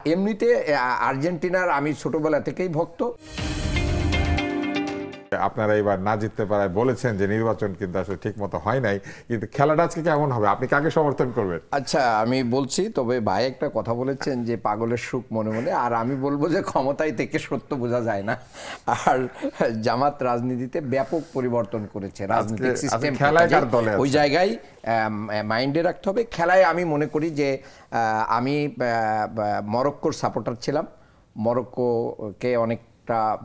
এমনিতে আর্জেন্টিনার আমি ছোটবেলা থেকেই ভক্ত। আপনারা এবার না জিততে পারায় বলেছেন যে নির্বাচন কিন্তু আসলে ঠিক মতো হয় নাই, কিন্তু খেলাটা আজকে কেমন হবে, আপনি কাকে সমর্থন করবেন? আচ্ছা, আমি বলছি, তবে ভাই একটা কথা বলেছেন যে পাগলের সুখ মনে মনে, আর আমি বলবো যে ক্ষমতায় থেকে সত্য বোঝা যায় না। আর জামাত রাজনীতিতে ব্যাপক পরিবর্তন করেছে রাজনৈতিক সিস্টেম। খেলায় কার দলে আছে? ওই জায়গায় মাইন্ডে রাখতে হবে। খেলায় আমি মনে করি যে আমি মরক্কোর সাপোর্টার ছিলাম। মরক্কোকে অনেকটা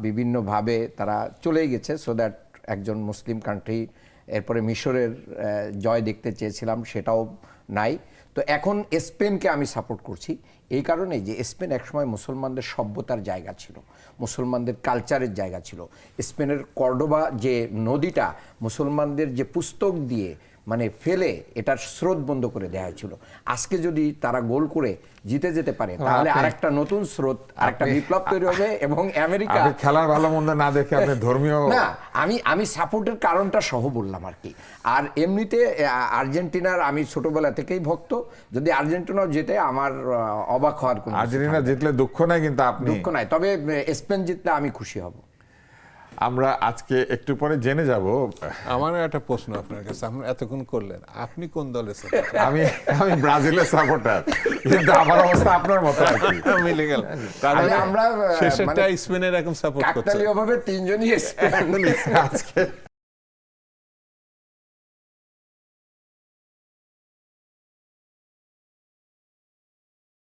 বিভিন্নভাবে তারা চলেই গেছে, সো দ্যাট একজন মুসলিম কান্ট্রি। এরপরে মিশরের জয় দেখতে চেয়েছিলাম, সেটাও নাই। তো এখন স্পেনকে আমি সাপোর্ট করছি এই কারণে যে স্পেন একসময় মুসলমানদের সভ্যতার জায়গা ছিল, মুসলমানদের কালচারের জায়গা ছিল। স্পেনের কর্ডোবা যে নদীটা মুসলমানদের যে পুস্তক দিয়ে মানে ফেলে এটার স্রোত বন্ধ করে দেওয়া হয়েছিল। আজকে যদি তারা গোল করে জিতে যেতে পারে তাহলে আরেকটা নতুন স্রোত, আরেকটা বিপ্লব তৈরি হবে। এবং আমেরিকা খেলার ভালো মন্দ না দেখে আপনি ধর্মীয় না, আমি সাপোর্টের কারণটা সহ বললাম আর কি। আর এমনিতে আর্জেন্টিনার আমি ছোটবেলা থেকেই ভক্ত। যদি আর্জেন্টিনাও জেতে আমার অবাক হওয়ার কোনো আর্জেন্টিনা জিতলে দুঃখ নাই, কিন্তু আপনি দুঃখ নাই, তবে স্পেন জিতলে আমি খুশি হব। আমরা আজকে একটু পরে জেনে যাব। আমার একটা প্রশ্ন আপনার কাছে, আপনি এতক্ষণ করলেন, আপনি কোন দলে আমি আমি ব্রাজিলের সাপোর্টার, কিন্তু আমার অবস্থা আপনার মতো আর কি। মিলে গেল? আমরা শেষেরটা স্পেনের এখন সাপোর্ট করছে। কাকতালীয়ভাবে তিনজনই স্পেন। আজকে